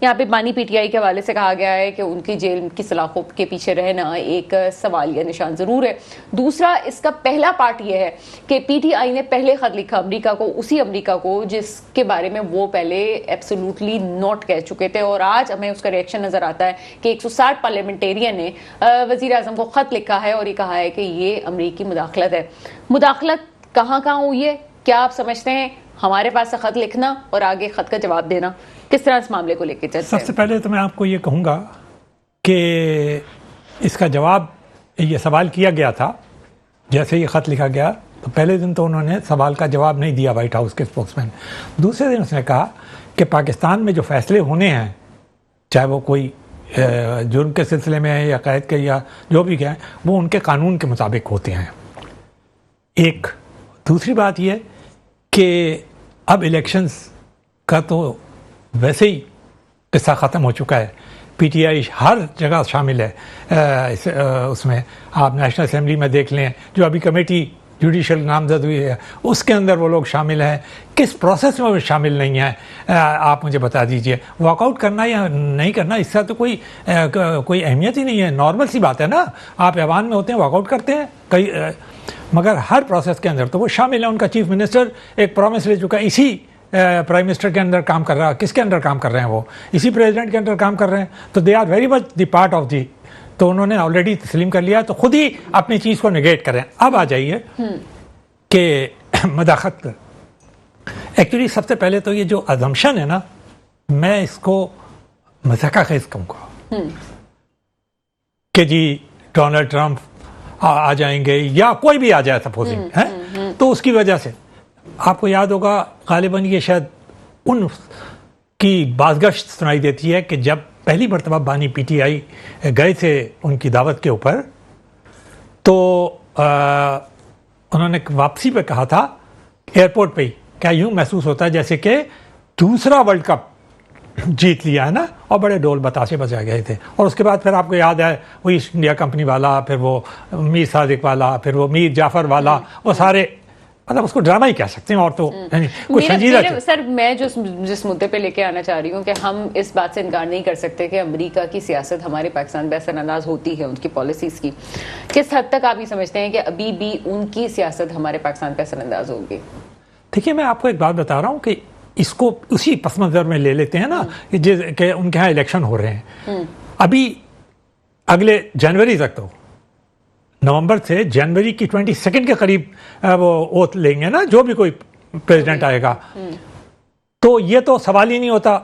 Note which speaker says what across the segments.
Speaker 1: یہاں پہ بانی پی ٹی آئی کے حوالے سے کہا گیا ہے کہ ان کی جیل کی سلاخوں کے پیچھے رہنا ایک سوالیہ نشان ضرور ہے. دوسرا اس کا پہلا پارٹ یہ ہے کہ پی ٹی آئی نے پہلے خط لکھا امریکہ کو, اسی امریکہ کو جس کے بارے میں وہ پہلے ایبسولوٹلی نوٹ کہہ چکے تھے, اور آج ہمیں اس کا ریئیکشن نظر آتا ہے کہ 160 پارلیمنٹیرین نے وزیر اعظم کو خط لکھا ہے اور یہ کہا ہے کہ یہ امریکی مداخلت ہے. مداخلت کہاں ہوئی ہے, کیا آپ سمجھتے ہیں؟ ہمارے پاس سے خط لکھنا اور آگے خط کا جواب دینا, کس طرح اس معاملے کو لے کے چلتے ہیں؟
Speaker 2: سب سے پہلے تو میں آپ کو یہ کہوں گا کہ اس کا جواب, یہ سوال کیا گیا تھا جیسے یہ خط لکھا گیا تو پہلے دن تو انہوں نے سوال کا جواب نہیں دیا وائٹ ہاؤس کے اسپوکس مین. دوسرے دن اس نے کہا کہ پاکستان میں جو فیصلے ہونے ہیں, چاہے وہ کوئی جرم کے سلسلے میں ہے یا قید کے یا جو بھی ہیں, وہ ان کے قانون کے مطابق ہوتے ہیں. ایک دوسری بات یہ کہ اب الیکشنز کا تو ویسے ہی قصہ ختم ہو چکا ہے. پی ٹی آئی ہر جگہ شامل ہے اس میں. آپ نیشنل اسمبلی میں دیکھ لیں, جو ابھی کمیٹی جوڈیشل نامزد ہوئی ہے اس کے اندر وہ لوگ شامل ہیں. کس پروسیس میں وہ شامل نہیں ہیں آپ مجھے بتا دیجئے. واک آؤٹ کرنا یا نہیں کرنا اس کا تو کوئی اہمیت ہی نہیں ہے, نارمل سی بات ہے نا. آپ ایوان میں ہوتے ہیں, واک آؤٹ کرتے ہیں کئی, مگر ہر پروسیس کے اندر تو وہ شامل ہے. ان کا چیف منسٹر ایک پرومس لے چکا ہے, اسی پرائم منسٹر کے اندر کام کر رہا ہے. کس کے اندر کام کر رہے ہیں؟ وہ اسی پریزیڈنٹ کے اندر کام کر رہے ہیں. تو they are very much the part of the, تو انہوں نے آلریڈی تسلیم کر لیا, تو خود ہی اپنی چیز کو نگیٹ کریں. اب آ جائیے کہ مداخلت. ایکچولی سب سے پہلے تو یہ جو ازمپشن ہے نا, میں اس کو مذاقہ خیز کہوں گا کہ جی ڈونلڈ ٹرمپ آ جائیں گے یا کوئی بھی آ جائے سپوزنگ ہے, تو اس کی وجہ سے آپ کو یاد ہوگا غالباً یہ شاید ان کی بازگشت سنائی دیتی ہے کہ جب پہلی مرتبہ بانی پی ٹی آئی گئے تھے ان کی دعوت کے اوپر, تو انہوں نے واپسی پہ کہا تھا ایئرپورٹ پہ ہی, کیا یوں محسوس ہوتا ہے جیسے کہ دوسرا ورلڈ کپ جیت لیا ہے نا, اور بڑے ڈول بتاشے بجائے گئے تھے. اور اس کے بعد پھر آپ کو یاد ہے وہ ایسٹ انڈیا کمپنی والا, پھر وہ میر صادق والا, پھر وہ میر جعفر والا, وہ سارے, مطلب اس کو ڈرامہ ہی کہہ سکتے ہیں. اور تو کچھ سنجیدہ
Speaker 1: سر, میں جس مدعے پہ لے کے آنا چاہ رہی ہوں کہ ہم اس بات سے انکار نہیں کر سکتے کہ امریکہ کی سیاست ہمارے پاکستان پہ اثر انداز ہوتی ہے, ان کی پالیسیز کی. کس حد تک آپ یہ سمجھتے ہیں کہ ابھی بھی ان کی سیاست ہمارے پاکستان پہ اثر انداز ہوگی؟
Speaker 2: دیکھیے میں آپ کو ایک بات بتا رہا ہوں کہ اس کو اسی پس منظر میں لے لیتے ہیں نا کہ ان کے ہاں الیکشن ہو رہے ہیں. ابھی اگلے جنوری تک, تو نومبر سے جنوری کی 22 کے قریب وہ اوتھ لیں گے نا جو بھی کوئی پریزیڈنٹ آئے گا. تو یہ تو سوال ہی نہیں ہوتا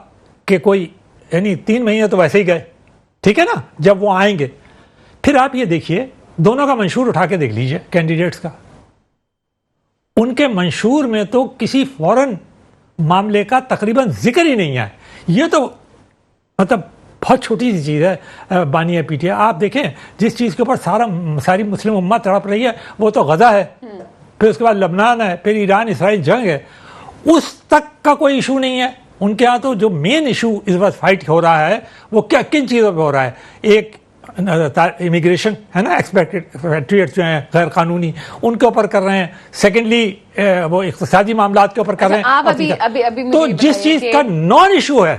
Speaker 2: کہ کوئی, یعنی 3 مہینے تو ویسے ہی گئے, ٹھیک ہے نا, جب وہ آئیں گے. پھر آپ یہ دیکھیے دونوں کا منشور اٹھا کے دیکھ لیجئے کینڈیڈیٹس کا. ان کے منشور میں تو کسی فورن معاملے کا تقریباً ذکر ہی نہیں ہے. یہ تو مطلب بہت چھوٹی سی چیز ہے بانی ہے پی ٹی آئی. آپ دیکھیں جس چیز کے اوپر ساری مسلم امت تڑپ رہی ہے وہ تو غزہ ہے, پھر اس کے بعد لبنان ہے, پھر ایران اسرائیل جنگ ہے, اس تک کا کوئی ایشو نہیں ہے. ان کے ہاں تو جو مین ایشو اس وقت فائٹ ہو رہا ہے وہ کن چیزوں پہ ہو رہا ہے. ایک امیگریشن ہے نا, ایکسپیکٹریٹ جو ہیں غیر قانونی, ان کے اوپر کر رہے ہیں. سیکنڈلی وہ اقتصادی معاملات کے اوپر کر رہے ہیں. تو جس چیز کا نان ایشو ہے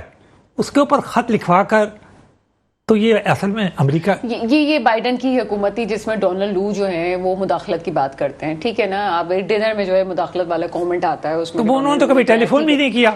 Speaker 2: اس کے اوپر خط لکھوا کر, تو یہ اصل میں امریکہ
Speaker 1: یہ بائیڈن کی حکومت تھی جس میں ڈونلڈ لو جو ہیں وہ مداخلت کی بات کرتے ہیں, ٹھیک ہے نا. اب ڈنر میں جو ہے مداخلت والا کامنٹ آتا ہے, اس میں
Speaker 2: تو انہوں نے تو کبھی ٹیلی فون بھی نہیں کیا.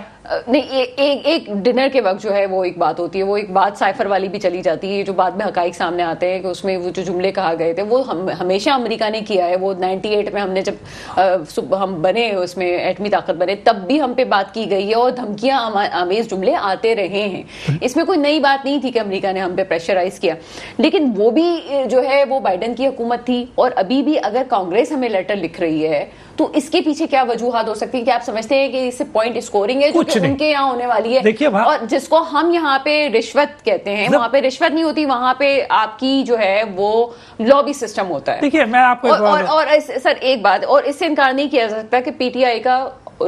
Speaker 1: نہیں, ایک ڈنر کے وقت جو ہے وہ ایک بات ہوتی ہے, وہ ایک بات سائفر والی بھی چلی جاتی ہے, جو بعد میں حقائق سامنے آتے ہیں کہ اس میں وہ جو جملے کہا گئے تھے وہ ہمیشہ امریکہ نے کیا ہے. وہ 98 میں ہم نے جب ہم بنے, اس میں ایٹمی طاقت بنے, تب بھی ہم پہ بات کی گئی ہے اور دھمکیاں آمیز جملے آتے رہے ہیں. اس میں کوئی نئی بات نہیں تھی کہ امریکہ نے ہم پہ پریشرائز کیا. لیکن وہ بھی جو ہے وہ بائیڈن کی حکومت تھی, اور ابھی بھی اگر کانگریس ہمیں لیٹر لکھ رہی ہے تو اس کے پیچھے کیا وجوہات ہو سکتی ہیں؟ کہ آپ سمجھتے ہیں کہ اس سے پوائنٹ اسکورنگ ہے جو کہ ان کے یہاں ہونے والی ہے, اور جس کو ہم یہاں پہ رشوت کہتے ہیں, وہاں پہ رشوت نہیں ہوتی, وہاں پہ آپ کی جو ہے وہ لابی سسٹم ہوتا ہے.
Speaker 2: دیکھیے میں آپ کو
Speaker 1: اور سر ایک بات اور اس سے انکار نہیں کیا جا سکتا کہ پی ٹی آئی کا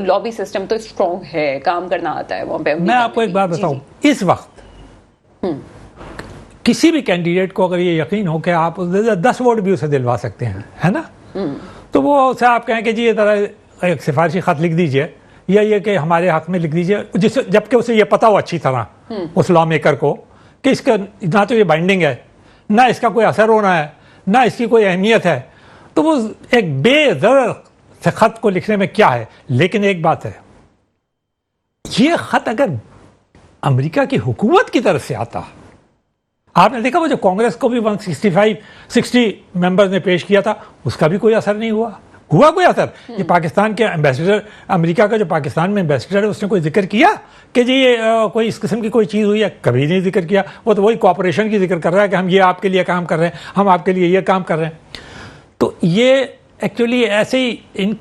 Speaker 1: لابی سسٹم تو اسٹرانگ ہے, کام کرنا آتا ہے وہاں پہ.
Speaker 2: میں آپ کو ایک بات بتاؤں, اس وقت کسی بھی کینڈیڈیٹ کو اگر یہ یقین ہو کہ آپ 10 ووٹ بھی اسے دلوا سکتے ہیں, ہے نا, تو وہ اسے آپ کہیں کہ جی یہ طرح ایک سفارشی خط لکھ دیجئے یا یہ کہ ہمارے حق میں لکھ دیجئے، جبکہ اسے یہ پتا ہو اچھی طرح اس لا میکر کو کہ اس کا نہ تو یہ بائنڈنگ ہے، نہ اس کا کوئی اثر ہونا ہے، نہ اس کی کوئی اہمیت ہے، تو وہ ایک بے ضرر سے خط کو لکھنے میں کیا ہے. لیکن ایک بات ہے، یہ خط اگر امریکہ کی حکومت کی طرف سے آتا، آپ نے دیکھا وہ جو کانگریس کو بھی 60 ممبرز نے پیش کیا تھا، اس کا بھی کوئی اثر نہیں ہوا کوئی اثر. یہ پاکستان کے ایمبیسڈر، امریکہ کا جو پاکستان میں ایمبیسڈر ہے، اس نے کوئی ذکر کیا کہ جی یہ کوئی اس قسم کی کوئی چیز ہوئی ہے؟ کبھی نہیں ذکر کیا. وہ تو وہی کوآپریشن کی ذکر کر رہا ہے کہ ہم یہ آپ کے لیے کام کر رہے ہیں، ہم آپ کے لیے یہ کام کر رہے ہیں. تو یہ ایکچولی ایسے ہی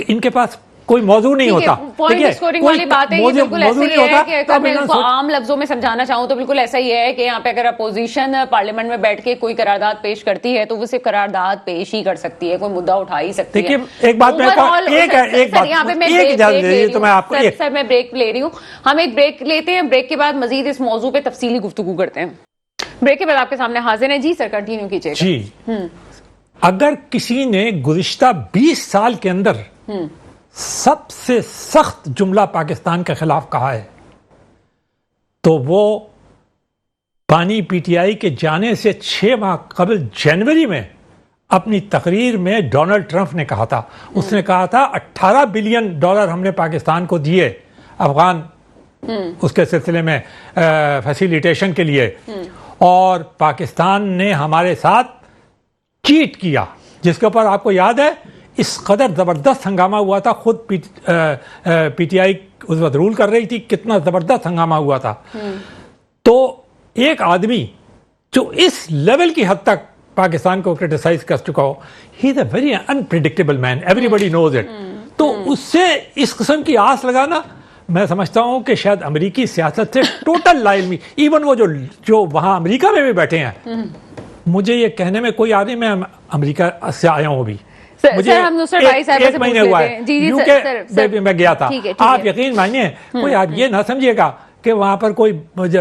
Speaker 2: ان کے پاس کوئی موضوع نہیں ہوتا.
Speaker 1: پوائنٹ اسکورنگ والی بات ہے، یہ بالکل ایسا ہی ہے کہ اگر میں ان کو عام لفظوں میں سمجھانا چاہوں تو بالکل ایسا ہی ہے کہ یہاں پہ اگر اپوزیشن پارلیمنٹ میں بیٹھ کے کوئی قرارداد پیش کرتی ہے تو وہ صرف قرارداد پیش ہی کر سکتی ہے، کوئی مدعا اٹھا ہی سکتی ہے.
Speaker 2: دیکھیے ایک بات میں
Speaker 1: بریک لے رہی ہوں، ہم ایک بریک لیتے ہیں، بریک کے بعد مزید اس موضوع پہ تفصیلی گفتگو کرتے ہیں. بریک کے بعد آپ کے سامنے حاضر ہیں. جی سر کنٹینیو کیجیے.
Speaker 2: جی، اگر کسی نے گزشتہ 20 سال کے اندر سب سے سخت جملہ پاکستان کے خلاف کہا ہے تو وہ بانی پی ٹی آئی کے جانے سے 6 ماہ قبل جنوری میں اپنی تقریر میں ڈونلڈ ٹرمپ نے کہا تھا. اس نے کہا تھا $18 بلین ہم نے پاکستان کو دیے افغان اس کے سلسلے میں فیسیلیٹیشن کے لیے، اور پاکستان نے ہمارے ساتھ چیٹ کیا، جس کے اوپر آپ کو یاد ہے اس قدر زبردست ہنگامہ ہوا تھا. خود پی ٹی آئی اس وقت رول کر رہی تھی، کتنا زبردست ہنگامہ ہوا تھا. تو ایک آدمی جو اس لیول کی حد تک پاکستان کو کرٹیسائز کر چکا ہو، he is a very unpredictable man, everybody knows it. تو اس سے اس قسم کی آس لگانا، میں سمجھتا ہوں کہ شاید امریکی سیاست سے ٹوٹل لا علمی. ایون وہ جو وہاں امریکہ میں بھی بیٹھے ہیں، مجھے یہ کہنے میں کوئی آدمی، میں امریکہ سے آیا ہوں، ابھی مجھے ایک مہینے ہوا ہے یوکے میں گیا تھا. آپ یقین مانیے، کوئی آپ یہ نہ سمجھیے گا کہ وہاں پر کوئی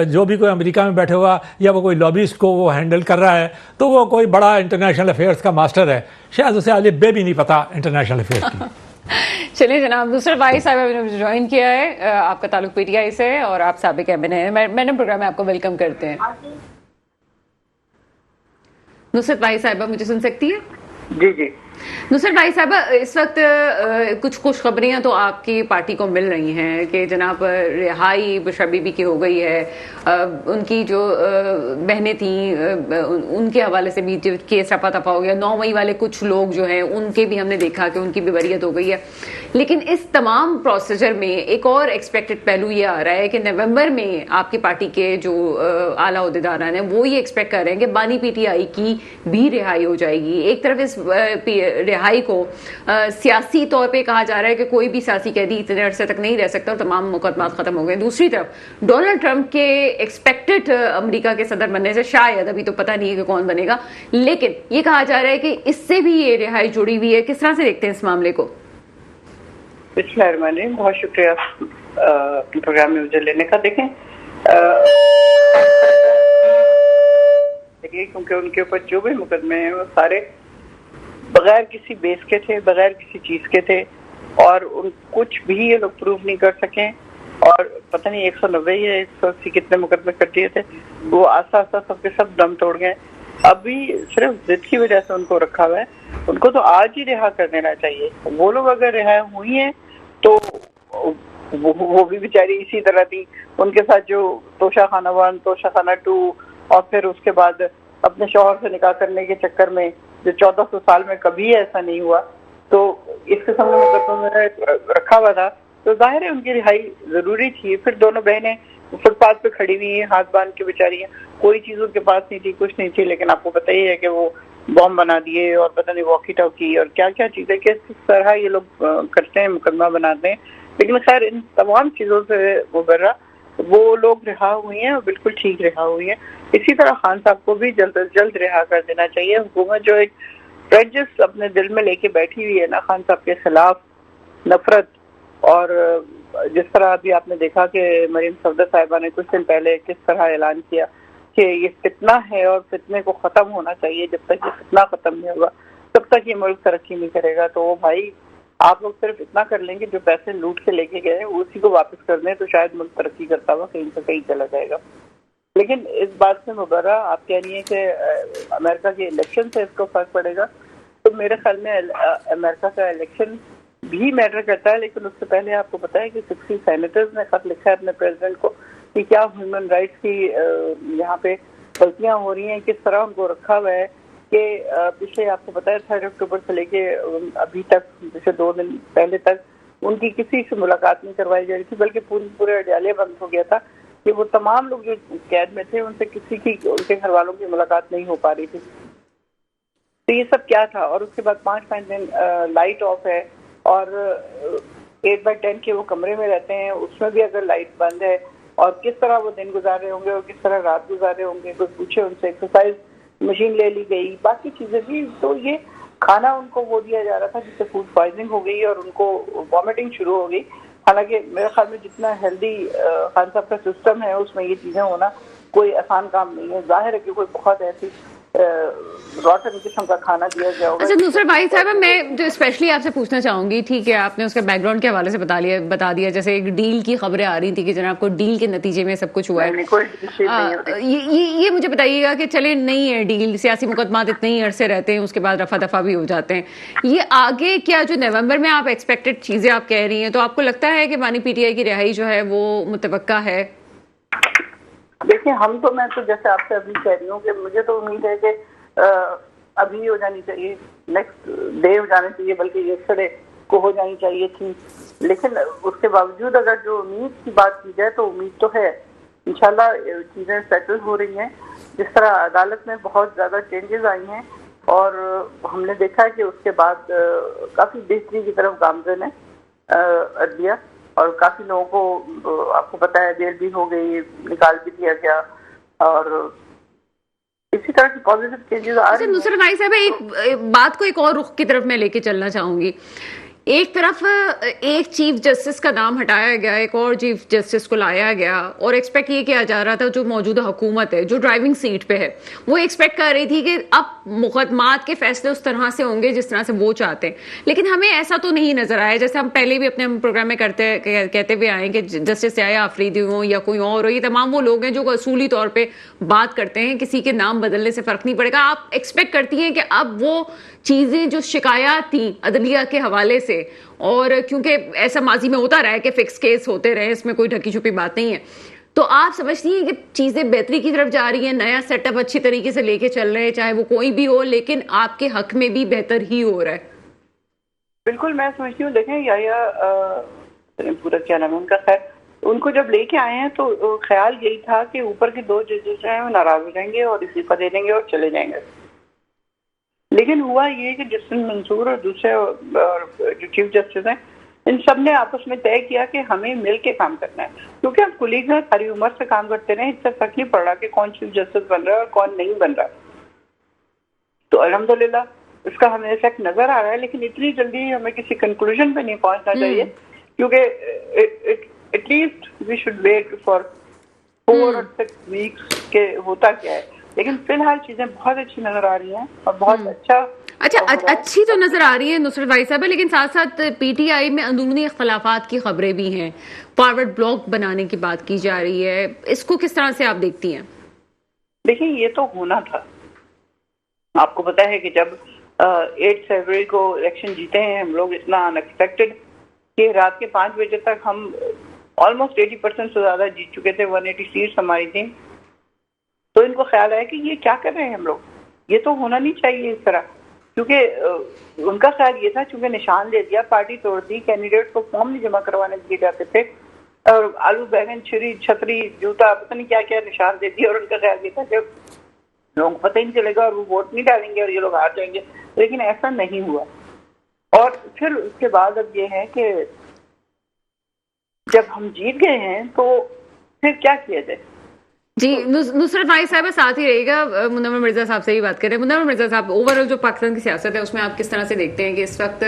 Speaker 2: جو بھی کوئی امریکہ میں بیٹھے ہوا یا وہ کوئی لابیسٹ کو وہ ہینڈل کر رہا ہے تو وہ کوئی بڑا انٹرنیشنل افیئرس کا ماسٹر ہے. شاید اسے الف بے بھی نہیں پتا انٹرنیشنل افیئرس کی.
Speaker 1: چلیے جناب، نصرت بھائی صاحب نے جوائن کیا ہے، آپ کا تعلق پی ٹی آئی سے اور آپ سابق ایم این اے ہیں. میڈم پروگرام میں آپ کو ویلکم کرتے ہیں. نصرت بھائی صاحبہ مجھے سن سکتی ہے؟
Speaker 3: جی جی.
Speaker 1: نصرت بھائی صاحبہ، اس وقت کچھ خوشخبریاں تو آپ کی پارٹی کو مل رہی ہیں کہ جناب رہائی بشرا بی بی کی ہو گئی ہے، ان کی جو بہنیں تھیں ان کے حوالے سے بھی کیس رفع دفع ہو گیا. 9 مئی والے کچھ لوگ جو ہیں ان کے بھی ہم نے دیکھا کہ ان کی بھی بریت ہو گئی ہے. لیکن اس تمام پروسیجر میں ایک اور ایکسپیکٹڈ پہلو یہ آ رہا ہے کہ نومبر میں آپ کی پارٹی کے جو اعلیٰ عہدیداران ہیں وہ یہ ایکسپیکٹ کر رہے ہیں کہ بانی پی ٹی آئی کی بھی رہائی ہو جائے گی. ایک طرف اس رہائی کو سیاسی طور پہ کہا جا رہا ہے کہ کوئی بھی سیاسی قیدی اتنے عرصے تک نہیں رہ سکتا اور تمام مقدمات ختم ہو گئے. دوسری طرف ڈونلڈ ٹرمپ کے ایکسپیکٹڈ امریکہ کے صدر بننے سے، شاید ابھی تو پتہ نہیں ہے کہ کون بنے گا، لیکن یہ کہا جا رہا ہے کہ اس سے بھی یہ رہائی جڑی ہوئی ہے. کس طرح سے دیکھتے ہیں اس معاملے کو؟
Speaker 3: بسم اللہ الرحمن الرحیم. بہت شکریہ پروگرام میں مجھے لینے کا. دیکھیں کیونکہ ان کے اوپر جو بھی مقدمے ہیں وہ سارے بغیر کسی بیس کے تھے، بغیر کسی چیز کے تھے، اور ان کچھ بھی یہ لوگ پروف نہیں کر سکیں. اور پتہ نہیں 190 یا 180 کتنے مقدمے کر دیے تھے، وہ آہستہ آہستہ سب کے سب دم توڑ گئے. ابھی صرف ضد کی وجہ سے ان کو رکھا ہوا ہے. ان کو تو آج ہی رہا کر دینا چاہیے. وہ لوگ اگر رہا ہوئی ہیں تو وہ بھی بیچاری اسی طرح تھی. ان کے ساتھ جو توشہ خانہ 1، توشہ خانہ 2، اور پھر اس کے بعد اپنے شوہر سے نکاح کرنے کے چکر میں جو 1400 سال میں کبھی ایسا نہیں ہوا، تو اس قسم کے مقدموں میں رکھا ہوا تھا. تو ظاہر ہے ان کی رہائی ضروری تھی. پھر دونوں بہنیں فٹ پاتھ پہ کھڑی ہوئی ہیں ہاتھ باندھ کے بیچاری ہیں، کوئی چیزوں کے پاس نہیں تھی، کچھ نہیں تھی. لیکن آپ کو پتہ ہی ہے کہ وہ بم بنا دیے اور پتہ نہیں واکی ٹاکی اور کیا کیا چیزیں کس طرح یہ لوگ کرتے ہیں، مقدمہ بناتے ہیں. لیکن خیر ان تمام چیزوں سے مبرہ وہ لوگ رہا ہوئی ہیں اور بالکل ٹھیک رہا ہوئی ہیں. اسی طرح خان صاحب کو بھی جلد از جلد رہا کر دینا چاہیے. حکومت جو ایک پریجس اپنے دل میں لے کے بیٹھی ہوئی ہے نا خان صاحب کے خلاف، نفرت، اور جس طرح ابھی آپ نے دیکھا کہ مریم صفدر صاحبہ نے کچھ دن پہلے کس طرح اعلان کیا کہ یہ فتنہ ہے اور فتنے کو ختم ہونا چاہیے. جب تک یہ فتنہ ختم نہیں ہوگا تب تک یہ ملک ترقی نہیں کرے گا. تو وہ بھائی آپ لوگ صرف اتنا کر لیں کہ جو پیسے لوٹ کے لے کے گئے وہ اسی کو واپس کر دیں تو شاید ملک ترقی کرتا ہوا کہیں سے کہیں چلا جائے گا. لیکن اس بات سے مبرہ آپ کہہ رہی ہیں کہ امریکہ کے الیکشن سے اس کو فرق پڑے گا, تو میرے خیال میں امریکہ کا الیکشن بھی میٹر کرتا ہے, لیکن اس سے پہلے آپ کو پتا ہے کہ 60 سینیٹرز نے خط لکھا ہے اپنے پریزیڈنٹ کو کہ کیا ہیومن رائٹس کی یہاں پہ غلطیاں ہو رہی ہیں, کس طرح ان کو رکھا ہوا ہے کہ پچھلے آپ کو پتا ہے 3 اکتوبر سے لے کے ابھی تک جیسے 2 دن پہلے تک ان کی کسی سے ملاقات نہیں کروائی جا رہی تھی, بلکہ پورے اڈیالے بند ہو گیا تھا کہ وہ تمام لوگ جو قید میں تھے ان سے کسی کی ان کے گھر والوں کی ملاقات نہیں ہو پا رہی تھی. تو یہ سب کیا تھا, اور اس کے بعد 5 دن لائٹ آف ہے اور 8x10 کے وہ کمرے میں رہتے ہیں, اس میں بھی اگر لائٹ بند ہے اور کس طرح وہ دن گزار رہے ہوں گے اور کس طرح رات گزار رہے ہوں گے, کوئی پوچھے ان سے. ایکسرسائز مشین لے لی گئی, باقی چیزیں بھی, تو یہ کھانا ان کو وہ دیا جا رہا تھا جس سے فوڈ پوائزننگ ہو گئی اور ان کو وامٹنگ شروع ہو گئی. حالانکہ میرے خیال میں جتنا ہیلدی خان صاحب کا سسٹم ہے اس میں یہ چیزیں ہونا کوئی آسان کام نہیں ہے. ظاہر ہے کہ کوئی بہت ایسی روٹن قسم کا کھانا دیا گیا ہوگا.
Speaker 1: اچھا نصرت بھائی صاحب, میں جو اسپیشلی آپ سے پوچھنا چاہوں گی, ٹھیک ہے آپ نے اس کے بیک گراؤنڈ کے حوالے سے بتا دیا, جیسے ایک ڈیل کی خبریں آ رہی تھی کہ جناب کو ڈیل کے نتیجے میں سب کچھ ہوا ہے. یہ مجھے بتائیے گا کہ چلے نہیں ہے ڈیل, سیاسی مقدمات اتنے ہی عرصے رہتے ہیں, اس کے بعد رفع دفع بھی ہو جاتے ہیں, یہ آگے کیا جو نومبر میں آپ ایکسپیکٹڈ چیزیں آپ کہہ رہی ہیں, تو آپ کو لگتا ہے کہ بانی پی ٹی آئی کی رہائی جو ہے وہ متوقع ہے؟
Speaker 3: دیکھیں میں تو جیسے آپ سے ابھی کہہ رہی ہوں کہ مجھے تو امید ہے کہ ابھی ہو جانی چاہیے, نیکسٹ ڈے ہو جانا چاہیے, بلکہ یسٹرڈے کو ہو جانی چاہیے تھی. لیکن اس کے باوجود اگر جو امید کی بات کی جائے تو امید تو ہے, انشاءاللہ چیزیں سیٹل ہو رہی ہیں. جس طرح عدالت میں بہت زیادہ چینجز آئی ہیں اور ہم نے دیکھا ہے کہ اس کے بعد کافی بہتری کی طرف گامزن ہے عدلیہ, اور کافی لوگوں کو آپ کو پتا ہے بیل بھی ہو گئی, نکال بھی دیا گیا, اور اسی طرح کی پازیٹیو چینجز آ رہی ہیں.
Speaker 1: نصرت بھائی صاحب ایک بات کو ایک اور رخ کی طرف میں لے کے چلنا چاہوں گی. ایک طرف ایک چیف جسٹس کا نام ہٹایا گیا, ایک اور چیف جسٹس کو لایا گیا, اور ایکسپیکٹ یہ کیا جا رہا تھا جو موجودہ حکومت ہے جو ڈرائیونگ سیٹ پہ ہے وہ ایکسپیکٹ کر رہی تھی کہ اب مقدمات کے فیصلے اس طرح سے ہوں گے جس طرح سے وہ چاہتے ہیں. لیکن ہمیں ایسا تو نہیں نظر آیا, جیسے ہم پہلے بھی اپنے پروگرام میں کہتے ہوئے آئے کہ جسٹس یحییٰ آفریدی ہوں یا کوئی اور ہو, یہ تمام وہ لوگ ہیں جو اصولی طور پہ بات کرتے ہیں, کسی کے نام بدلنے سے فرق نہیں پڑے گا. آپ ایکسپیکٹ کرتی ہیں کہ اب وہ چیزیں جو شکایات تھیں عدلیہ کے حوالے سے, اور کیونکہ ایسا ماضی میں ہوتا رہا ہے کہ فکس کیس ہوتے رہے, اس میں کوئی ڈھکی چھپی بات نہیں ہے, تو آپ سمجھتی ہیں کہ چیزیں بہتری کی طرف جا رہی ہیں, نیا سیٹ اپ اچھی طریقے سے لے کے چل رہے ہیں, چاہے وہ کوئی بھی ہو, لیکن آپ کے حق میں بھی بہتر ہی ہو رہا ہے؟
Speaker 3: بالکل میں سمجھتی ہوں. دیکھیں یحییٰ پورا کیا نام ہے ان کا, خیر ان کو جب لے کے آئے ہیں تو خیال یہی تھا کہ اوپر کے 2 ججز ہیں وہ ناراض ہو جائیں گے اور استعفا دے دیں گے اور چلے جائیں گے. لیکن ہوا یہ کہ جسٹس منصور اور دوسرے جو چیف جسٹس ہیں ان سب نے آپس میں طے کیا کہ ہمیں مل کے کام کرنا ہے, کیونکہ ہم کولیگ ہیں, ساری عمر سے کام کرتے رہے, اس سے فرق نہیں پڑ رہا کہ کون چیف جسٹس بن رہا ہے اور کون نہیں بن رہا. تو الحمدللہ اس کا ہمیں افیکٹ نظر آ رہا ہے, لیکن اتنی جلدی ہمیں کسی کنکلوژن پہ نہیں پہنچنا چاہیے, کیونکہ at least we should wait for 4 or 6 weeks کہ ہوتا کیا ہے. لیکن فی الحال چیزیں بہت اچھی نظر آ رہی ہیں اور بہت
Speaker 1: اچھی تو نظر آ رہی ہے نصرت بھائی صاحب, لیکن ساتھ ساتھ پی ٹی آئی میں اندرونی اختلافات کی خبریں بھی ہیں, فارورڈ بلاک بنانے کی بات کی جا رہی ہے, اس کو کس طرح سے آپ دیکھتی ہیں؟
Speaker 3: دیکھیں یہ تو ہونا تھا. آپ کو پتا ہے کہ جب 8 فروری کو الیکشن جیتے ہیں ہم لوگ اتنا ان ایکسپیکٹڈ کہ رات کے 5 بجے تک ہم آلموسٹ 80% سے زیادہ جیت چکے تھے, 180 سیٹس ہماری تھی. تو ان کو خیال آیا کہ یہ کیا کر رہے ہیں ہم لوگ, یہ تو ہونا نہیں چاہیے اس طرح, کیونکہ ان کا خیال یہ تھا چونکہ نشان دے دیا, پارٹی توڑ دی, کینڈیڈیٹ کو فارم نہیں جمع کروانے دیے جاتے تھے, اور آلو بیگن چھری چھتری جوتا پتہ نہیں کیا کیا نشان دے دیا, اور ان کا خیال یہ تھا کہ لوگوں کو پتہ ہی نہیں چلے گا اور وہ ووٹ نہیں ڈالیں گے اور یہ لوگ ہار جائیں گے. لیکن ایسا نہیں ہوا. اور پھر اس کے بعد اب یہ ہے کہ جب ہم جیت گئے ہیں تو پھر کیا کیا جائے.
Speaker 1: جی نصرت واحد صاحب ساتھ ہی رہے گا. منور مرزا صاحب سے ہی بات کریں. منور مرزا صاحب, اوور آل جو پاکستان کی سیاست ہے اس میں آپ کس طرح سے دیکھتے ہیں کہ اس وقت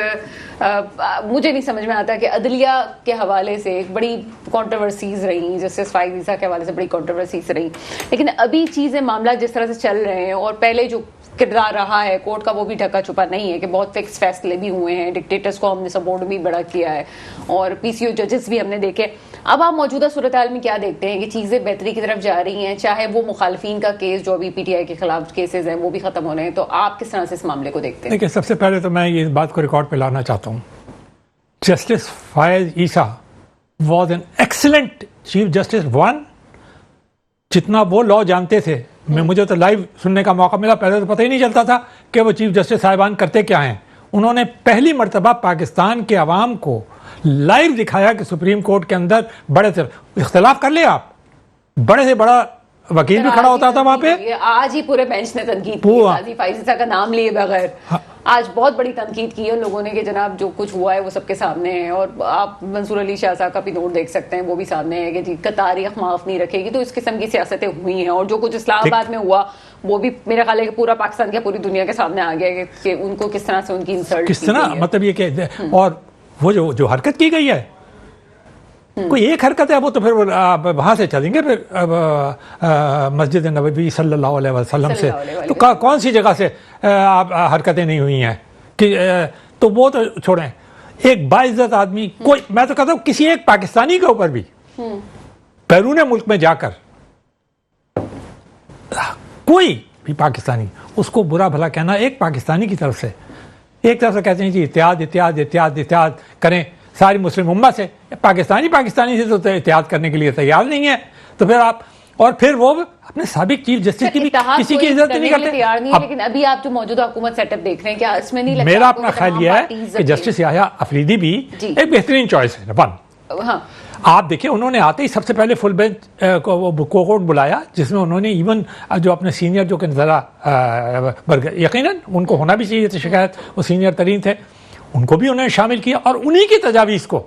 Speaker 1: مجھے نہیں سمجھ میں آتا کہ عدلیہ کے حوالے سے ایک بڑی کنٹروورسیز رہی, جسٹس فائز عیسیٰ کے حوالے سے بڑی کنٹروورسیز رہی, لیکن ابھی چیزیں معاملات جس طرح سے چل رہے ہیں اور پہلے جو کردار رہا ہے کورٹ کا وہ بھی ڈھکا چھپا نہیں ہے کہ بہت فکس فیصلے بھی ہوئے ہیں, ڈکٹیٹرز کو ہم نے سپورٹ بھی بڑا کیا ہے اور پی سی او ججز بھی ہم نے دیکھے. اب آپ موجودہ صورتحال میں کیا دیکھتے ہیں کہ چیزیں بہتری کی طرف جا رہی ہیں, چاہے وہ مخالفین کا کیس جو ابھی پی ٹی آئی کے خلاف کیسز ہیں وہ بھی ختم ہو رہے ہیں, تو آپ کس طرح سے اس معاملے کو دیکھتے ہیں؟
Speaker 2: دیکھیں, سب سے پہلے تو میں یہ بات کو ریکارڈ پہ لانا چاہتا ہوں, justice Faez Isa was an excellent chief justice. One, جتنا وہ لا جانتے تھے, مجھے تو لائیو سننے کا موقع ملا, پہلے تو پتہ ہی نہیں چلتا تھا کہ وہ چیف جسٹس صاحبان کرتے کیا ہیں. انہوں نے پہلی مرتبہ پاکستان کے عوام کو لائیو دکھایا کہ سپریم کورٹ کے اندر بڑے سے اختلاف کر لے آپ, بڑے سے بڑا وکیل بھی کھڑا ہوتا تھا وہاں پہ.
Speaker 1: آج ہی پورے بینچ نے تنقید کی قاضی فائز عیسیٰ کا نام لیے بغیر, آج بہت بڑی تنقید کی ہے لوگوں نے کہ جناب جو کچھ ہوا ہے وہ سب کے سامنے ہے. اور آپ منصور علی شاہ صاحب کا بھی نوٹ دیکھ سکتے ہیں, وہ بھی سامنے ہے کہ جی تاریخ معاف نہیں رکھے گی. تو اس قسم کی سیاستیں ہوئی ہیں, اور جو کچھ اسلام آباد میں ہوا وہ بھی میرا خیال ہے کہ پورا پاکستان کے پوری دنیا کے سامنے آ گیا کہ ان کو کس طرح سے ان کی انسلٹ
Speaker 2: کس طرح, مطلب یہ کہ اور وہ جو حرکت کی گئی ہے, کوئی ایک حرکت ہے وہ تو پھر وہاں سے چلیں گے پھر مسجد نبوی صلی اللہ علیہ وسلم سے, تو کون سی جگہ سے حرکتیں نہیں ہوئی ہیں کہ تو وہ تو چھوڑیں. ایک باعزت آدمی, کوئی میں تو کہتا ہوں کسی ایک پاکستانی کے اوپر بھی بیرون ملک میں جا کر کوئی بھی پاکستانی اس کو برا بھلا کہنا, ایک پاکستانی کی طرف سے ایک طرف سے کہتے ہیں جی اتحاد اتحاد اتحاد اتحاد کریں ساری مسلم امت سے, پاکستانی سے تو اتحاد کرنے کے لیے تیار نہیں ہے. تو پھر آپ, اور پھر وہ اپنے سابق چیف جسٹس کی بھی کسی کی عزت نہیں کرتے
Speaker 1: تیار نہیں ہے. لیکن ابھی آپ جو موجودہ حکومت سیٹ اپ دیکھ رہے ہیں, کیا اس میں نہیں لگتا
Speaker 2: میرا اپنا خیال یہ ہے کہ جسٹس یحییٰ افریدی بھی ایک بہترین چوائس ہے.
Speaker 1: ہاں,
Speaker 2: آپ دیکھیں انہوں نے آتے ہی سب سے پہلے فل بینچ کورٹ بلایا, جس میں انہوں نے ایون جو اپنے سینئر جو کہ ذرا یقیناً ان کو ہونا بھی چاہیے تھی شکایت, وہ سینئر ترین تھے, ان کو بھی انہوں نے شامل کیا اور انہی کی تجاویز کو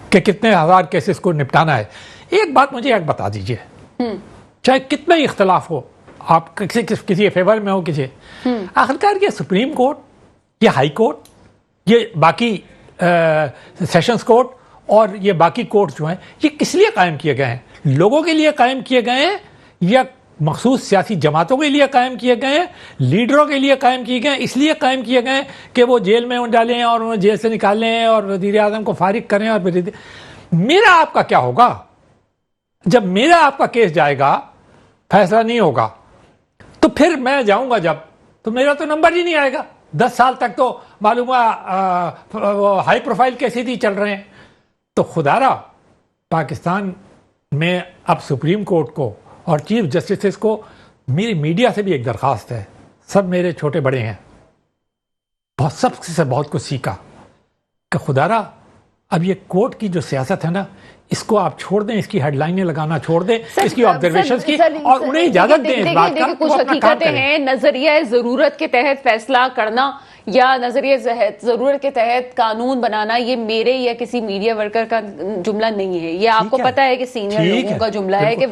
Speaker 2: کہ کتنے ہزار کیسز کو نپٹانا ہے. ایک بات مجھے ایک بتا دیجئے, چاہے کتنا ہی اختلاف ہو, آپ کسی فیور میں ہو کسی, آخرکار یہ سپریم کورٹ, یہ ہائی کورٹ, یہ باقی سیشنز کورٹ اور یہ باقی کورٹ جو ہیں, یہ کس لیے قائم کیے گئے ہیں؟ لوگوں کے لیے قائم کیے گئے ہیں یا مخصوص سیاسی جماعتوں کے لیے قائم کیے گئے ہیں, لیڈروں کے لیے قائم کیے گئے ہیں, اس لیے قائم کیے گئے ہیں کہ وہ جیل میں ڈالیں اور انہیں جیل سے نکالیں اور وزیر اعظم کو فارغ کریں. اور میرا آپ کا کیا ہوگا جب میرا آپ کا کیس جائے گا, فیصلہ نہیں ہوگا, تو پھر میں جاؤں گا جب, تو میرا تو نمبر ہی نہیں آئے گا. 10 سال تک تو معلوم ہوا ہائی پروفائل کیسے ہی چل رہے ہیں. تو خدا را پاکستان میں اب سپریم کورٹ کو اور چیف جسٹس کو, میری میڈیا سے بھی ایک درخواست ہے, سب میرے چھوٹے بڑے ہیں, سب سے بہت کچھ سیکھا, کہ خدا را اب یہ کورٹ کی جو سیاست ہے نا, اس کو آپ چھوڑ دیں, اس کی ہیڈ لائنیں لگانا چھوڑ دیں, اس کی آبزرویشنز کی, اور انہیں اجازت دیں اس بات کا.
Speaker 1: کچھ حقیقتیں ہیں, نظریہ ضرورت کے تحت فیصلہ کرنا یا نظریہ ضرورت کے تحت قانون بنانا, یہ میرے یا کسی میڈیا ورکر کا جملہ نہیں ہے, یہ آپ کو پتا ہے کہ سینئر لوگوں کا جملہ ہے کہ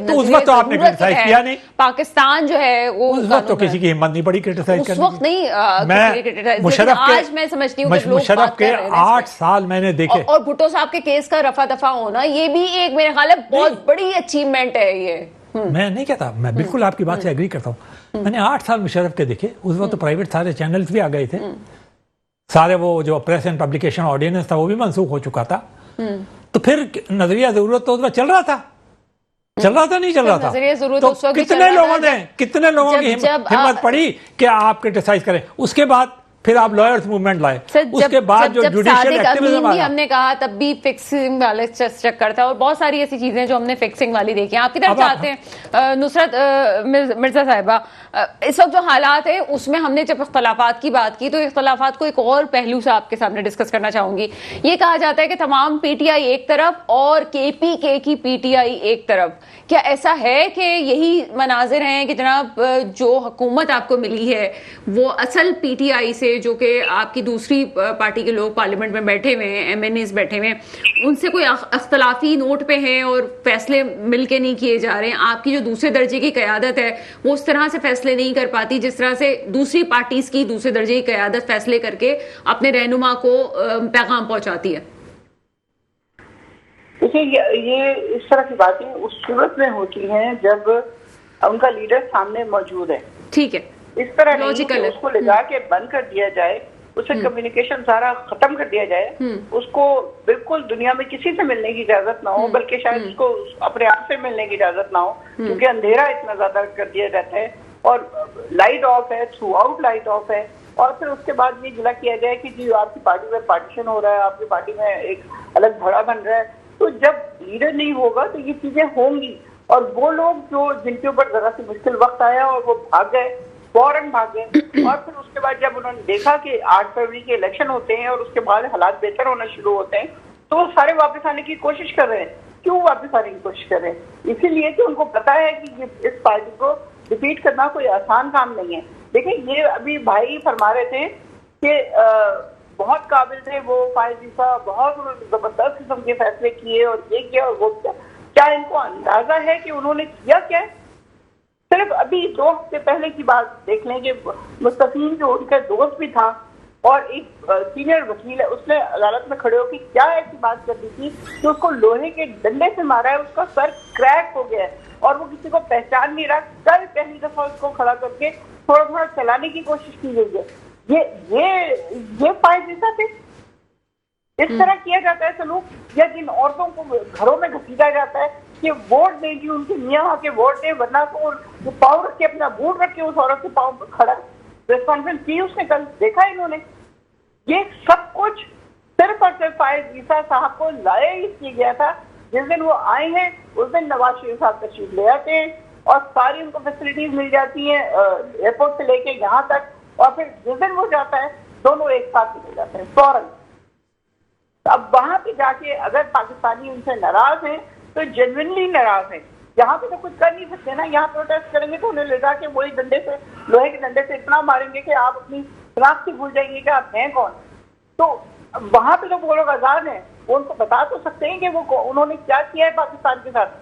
Speaker 1: پاکستان جو ہے وہ
Speaker 2: اس وقت تو کسی کی ہمت نہیں پڑی کرٹیسائز کرنے کی.
Speaker 1: اس وقت نہیں, آج میں سمجھتی ہوں کہ
Speaker 2: مشرف کے 8 سال میں نے دیکھے,
Speaker 1: اور بھٹو صاحب کے کیس کا رفع دفع ہونا, یہ بھی ایک میرے خیال ہے بہت بڑی اچیومنٹ ہے. یہ
Speaker 2: میں نہیں کہتا, میں بالکل آپ کی بات سے ایگری کرتا ہوں. میں نے 8 سال مشرف کے دیکھے, اس وقت تو پرائیویٹ سارے چینلز بھی آ گئے تھے, سارے وہ جو پریس اینڈ پبلیکیشن آرڈیننس تھا وہ بھی منسوخ ہو چکا تھا. تو پھر نظریہ ضرورت تو اس وقت چل رہا تھا نہیں چل رہا تھا. تو کتنے لوگوں کی ہمت پڑی کہ آپ کرٹیسائز کریں. اس کے بعد پھر آپ لائرز موومنٹ لائے, اس کے بعد جو جوڈیشل ایکٹیویزم
Speaker 1: بھی ہم نے کہا تب بھی فکسنگ والے چکر تھا, اور بہت ساری ایسی چیزیں جو ہم نے فکسنگ والی دیکھی. آپ کی طرف چاہتے ہیں نصرت مرزا صاحبہ, اس وقت جو حالات ہیں اس میں ہم نے جب اختلافات کی بات کی تو اختلافات کو ایک اور پہلو سے آپ کے سامنے ڈسکس کرنا چاہوں گی. یہ کہا جاتا ہے کہ تمام پی ٹی آئی ایک طرف اور کے پی کے کی پی ٹی آئی ایک طرف. کیا ایسا ہے کہ یہی مناظر ہیں کہ جناب جو حکومت آپ کو ملی ہے وہ اصل پی ٹی آئی سے جو کہ آپ کی دوسری پارٹی کے لوگ پارلیمنٹ میں بیٹھے ہوئے ہیں, ایم این ایز بیٹھے ہوئے ہیں, ان سے کوئی اختلافی نوٹ پہ ہیں اور فیصلے مل کے نہیں کیے جا رہے ہیں. آپ کی جو دوسرے درجے کی قیادت ہے وہ اس طرح سے فیصلے نہیں کر پاتی جس طرح سے دوسری پارٹیز کی دوسرے درجے کی قیادت فیصلے کر کے اپنے رہنما کو پیغام پہنچاتی ہے.
Speaker 3: دیکھیے یہ اس طرح کی باتیں اس صورت میں ہوتی ہیں جب ان کا لیڈر سامنے موجود ہے.
Speaker 1: ٹھیک ہے,
Speaker 3: اس طرح نہیں کہ اس کو لے جا کے بند کر دیا جائے, اسے کمیونیکیشن سارا ختم کر دیا جائے, اس کو بالکل دنیا میں کسی سے ملنے کی اجازت نہ ہو, بلکہ شاید اس کو اپنے آپ سے ملنے کی اجازت نہ ہو, کیونکہ اندھیرا اتنا زیادہ کر دیا جاتا ہے اور لائٹ آف ہے, تھرو آؤٹ لائٹ آف ہے. اور پھر اس کے بعد یہ گلا کیا جائے کہ جی آپ کی پارٹی میں پارٹیشن ہو رہا ہے, آپ کی پارٹی میں ایک الگ دھڑا بن رہا ہے. تو جب لیڈر نہیں ہوگا تو یہ چیزیں ہوں گی, اور وہ لوگ جو جن کے اوپر ذرا سی مشکل وقت آیا اور وہ بھاگ گئے, فوراً بھاگ گئے, اور پھر اس کے بعد جب انہوں نے دیکھا کہ 8 فروری کے الیکشن ہوتے ہیں اور اس کے بعد حالات بہتر ہونا شروع ہوتے ہیں, تو وہ سارے واپس آنے کی کوشش کر رہے ہیں. کیوں واپس آنے کی کوشش کر رہے ہیں؟ اسی لیے کہ ان کو پتا ہے کہ اس پارٹی کو ڈیفیٹ کرنا کوئی آسان کام نہیں ہے. دیکھیں یہ ابھی بھائی فرما رہے تھے کہ بہت قابل تھے وہ فائز عیسیٰ, بہت انہوں نے زبردست قسم کے فیصلے کیے اور یہ کیا اور وہ کیا. کیا ان کو اندازہ ہے کہ انہوں نے کیا کیا ہے؟ صرف ابھی 2 ہفتے پہلے کی بات دیکھ لیں کہ مستفین جو ان کا دوست بھی تھا اور ایک سینئر وکیل ہے, اس نے عدالت میں کھڑے ہو کے کیا ایسی بات کر دی تھی کہ اس کو لوہے کے ڈنڈے سے مارا ہے, اس کا سر کریک ہو گیا ہے اور وہ کسی کو پہچان نہیں رہا. کل پہلی دفعہ اس کو کھڑا کر کے تھوڑا تھوڑا چلانے کی کوشش کی گئی ہے. یہ فائز عیسیٰ تھے. اس طرح کیا جاتا ہے سلوک, یا جن عورتوں کو گھروں میں گھسیٹا جاتا ہے کہ ووٹ دیں گی, ان کے میاں آ کے ووٹ دیں, ورنہ تو وہ پاؤں رکھ کے اپنا بوٹ رکھ کے اس عورت کے پاؤں پر کھڑا. پریس کانفرنس کی اس نے کل, دیکھا انہوں نے. یہ سب کچھ صرف اور صرف فائز عیسیٰ صاحب کو لایا ہی کیا گیا تھا. جس دن وہ آئے ہیں اس دن نواز شریف صاحب تشریف لے آتے ہیں اور ساری ان کو فیسلٹیز مل جاتی ہیں ایئرپورٹ سے لے کے یہاں تک, اور پھر جس دن وہ جاتا ہے دونوں ایک ساتھ نکل جاتے ہیں فوراً. اب وہاں پہ جا کے اگر پاکستانی ان سے ناراض ہیں تو جینوئنلی ناراض ہیں. یہاں پہ تو کچھ کر نہیں سکتے نا, یہاں پروٹیسٹ کریں گے تو انہیں لے جا کے وہی ڈنڈے سے, لوہے کے ڈنڈے سے اتنا ماریں گے کہ آپ اپنی شناخت ہی بھول جائیں گے کہ آپ ہیں کون. تو وہاں پہ جو وہ لوگ آزاد ہیں وہ ان کو بتا تو سکتے ہیں کہ وہ انہوں نے کیا کیا ہے پاکستان کے ساتھ.